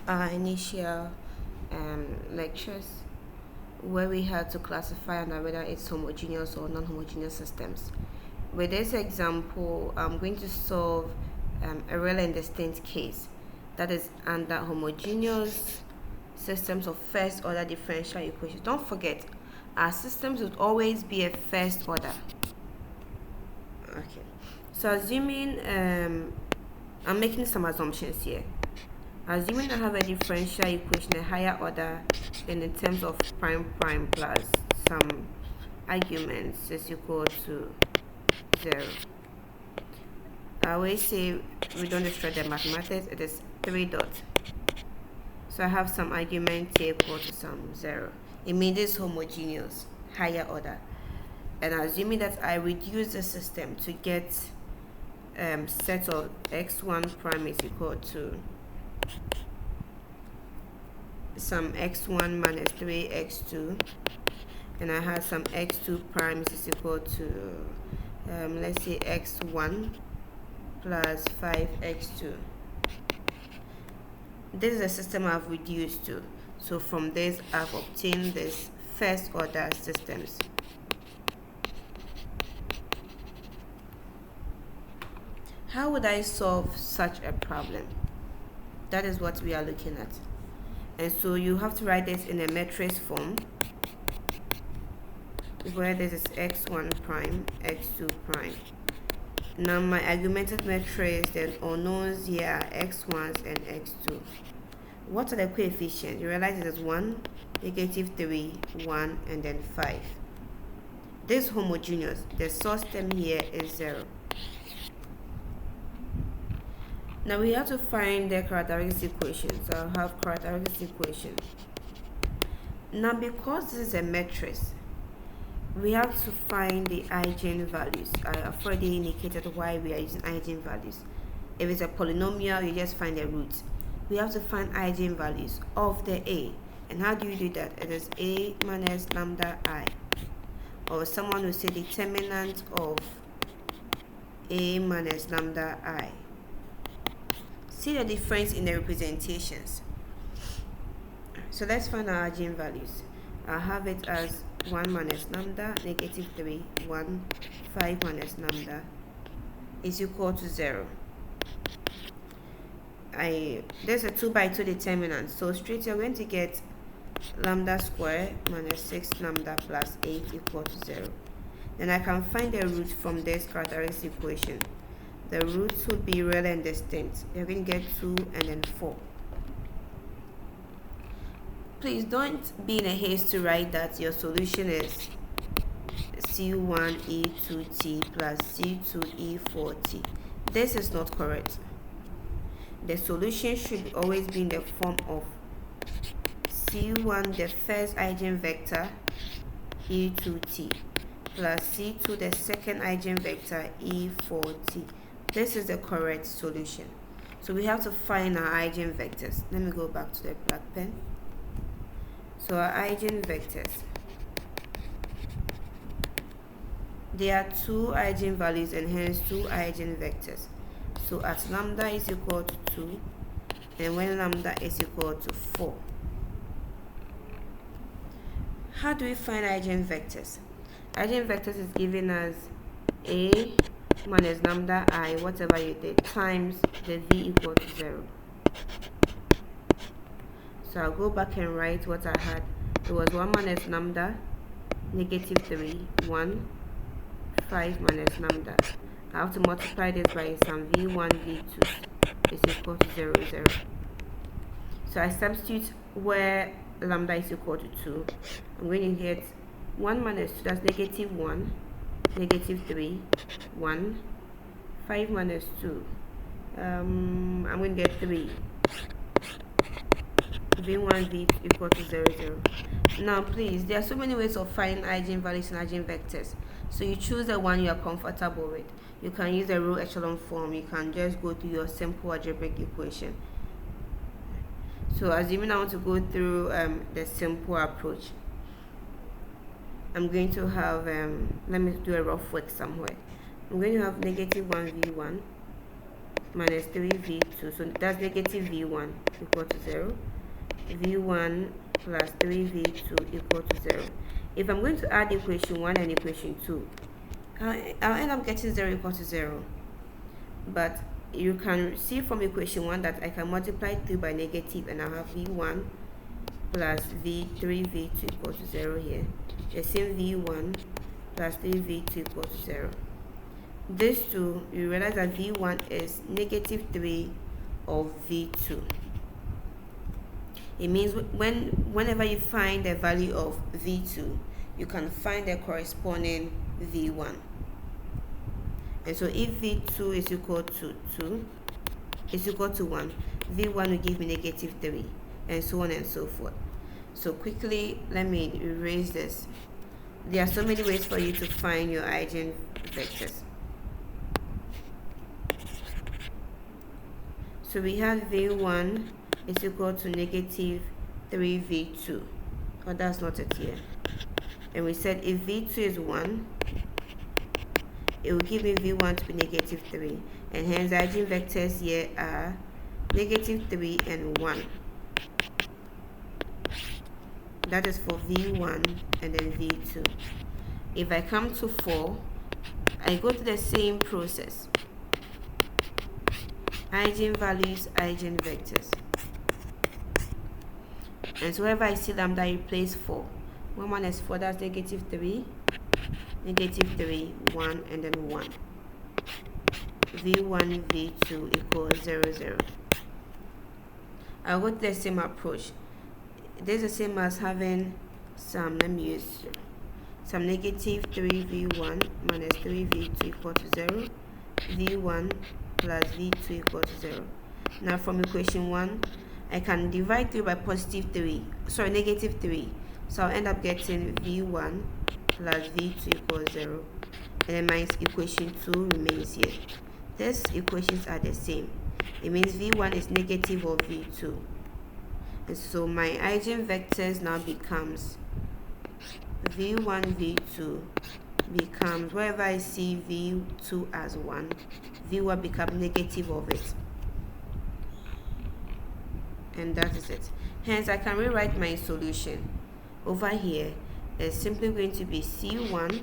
our initial lectures where we had to classify under whether it's homogeneous or non-homogeneous systems. With this example, I'm going to solve a real and distinct case that is under homogeneous systems of first order differential equations. Don't forget, our systems would always be a first order. Okay, so assuming I'm making some assumptions here. Assuming I have a differential equation, a higher order, then in terms of prime plus some arguments is equal to 0. I always say we don't destroy the mathematics, it is 3 dots. So I have some argument here equal to some 0. It means it's homogeneous, higher order. And assuming that I reduce the system to get set of x1 prime is equal to some x1 minus 3x2, and I have some x2 prime is equal to let's say x1 plus 5x2. This is a system I've reduced to. So from this I've obtained this first order systems. How would I solve such a problem? That is what we are looking at. And so you have to write this in a matrix form where this is x1 prime, x2 prime. Now my augmented matrix, then unknowns here are x1s and x2. What are the coefficients? You realize it is 1, -3, 1, and then 5. This is homogeneous. The source term here is 0. Now we have to find the characteristic equation. So I'll have characteristic equation. Now because this is a matrix, we have to find the eigenvalues. I have already indicated why we are using eigenvalues. If it's a polynomial, you just find the root. We have to find eigenvalues of the A. And how do you do that? It is A minus lambda I. Or someone will say determinant of A minus lambda I. See the difference in the representations. So let's find our eigenvalues. I'll have it as 1 minus lambda, -3, 1, 5 minus lambda is equal to 0. There's a 2 by 2 determinant, so straight you're going to get lambda square minus 6 lambda plus 8 equal to 0. Then I can find the root from this characteristic equation. The roots would be real and distinct. You're going to get 2 and then 4. Please don't be in a haste to write that your solution is C1E2T plus C2E4T. This is not correct. The solution should always be in the form of C1, the first eigenvector, E2T, plus C2, the second eigenvector, E4T. This is the correct solution. So we have to find our eigenvectors. Let me go back to the black pen. So our eigenvectors, there are 2 eigenvalues and hence 2 eigenvectors. So at lambda is equal to 2 and when lambda is equal to 4. How do we find eigenvectors? Eigenvectors is given as A minus lambda I, whatever you did, times the V equal to 0. So I'll go back and write what I had. It was 1 minus lambda, -3, 1, 5 minus lambda. I have to multiply this by some V1, V2 is equal to 0, 0. So I substitute where lambda is equal to 2. I'm going to get 1 minus 2, that's -1, -3, 1, 5 minus 2. I'm going to get 3. V1, V equal to 0, 0. Now please, there are so many ways of finding eigenvalues and eigenvectors. So you choose the one you are comfortable with. You can use the row echelon form. You can just go to your simple algebraic equation. So assuming I want to go through the simple approach, I'm going to have, let me do a rough work somewhere. I'm going to have -1 V1 minus 3v2. So that's negative v1 equal to 0. v1 plus 3v2 equal to 0. If I'm going to add equation 1 and equation 2, I'll end up getting 0 equal to 0. But you can see from equation 1 that I can multiply 3 by negative, and I'll have v1 plus v3v2 equal to 0 here. The same v1 plus 3v2 equal to 0. This two, you realize that v1 is negative 3 of v2. It means whenever you find the value of v2, you can find the corresponding v1. And so if v2 is equal to 2 is equal to 1, v1 will give me negative 3, and so on and so forth. So quickly, let me erase this. There are so many ways for you to find your eigenvectors. So we have v1 is equal to negative 3v2. Oh, that's not it here. And we said if v2 is 1, it will give me v1 to be negative 3. And hence eigenvectors here are negative 3 and 1. That is for v1 and then v2. If I come to 4, I go to the same process. Eigenvalues, eigenvectors. And so wherever I see lambda, I replace 4. 1 minus 4, that's negative 3, 1, and then 1. v1, v2 equals 0, 0. I'll go to the same approach. This is the same as having some, let me use some negative 3v1 minus 3v2 equal to 0. v1 plus v2 equal to 0. Now from equation 1, I can divide 3 by positive 3, sorry, negative 3. So I'll end up getting v1 plus v2 equals 0. And then my equation 2 remains here. These equations are the same. It means v1 is negative of v2. And so my eigenvectors now becomes v1, v2 becomes, wherever I see v2 as 1, v1 becomes negative of it. And that is it. Hence, I can rewrite my solution. Over here is simply going to be c1.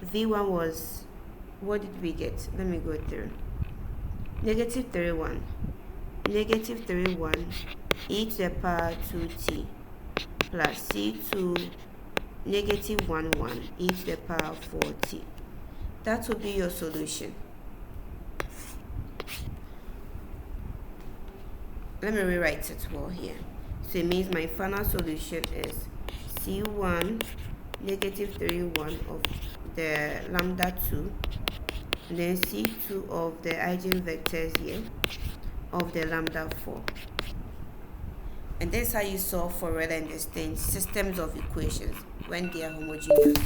v1 was, what did we get? Let me go through. Negative 31. Negative 31 e to the power 2t plus c2 negative 1, 1 e to the power 4t. That will be your solution. Let me rewrite it well here. So it means my final solution is c1 negative 31 of the lambda 2, and then c2 of the eigenvectors here of the lambda 4. And that's how you solve for rather and distinct systems of equations when they are homogeneous.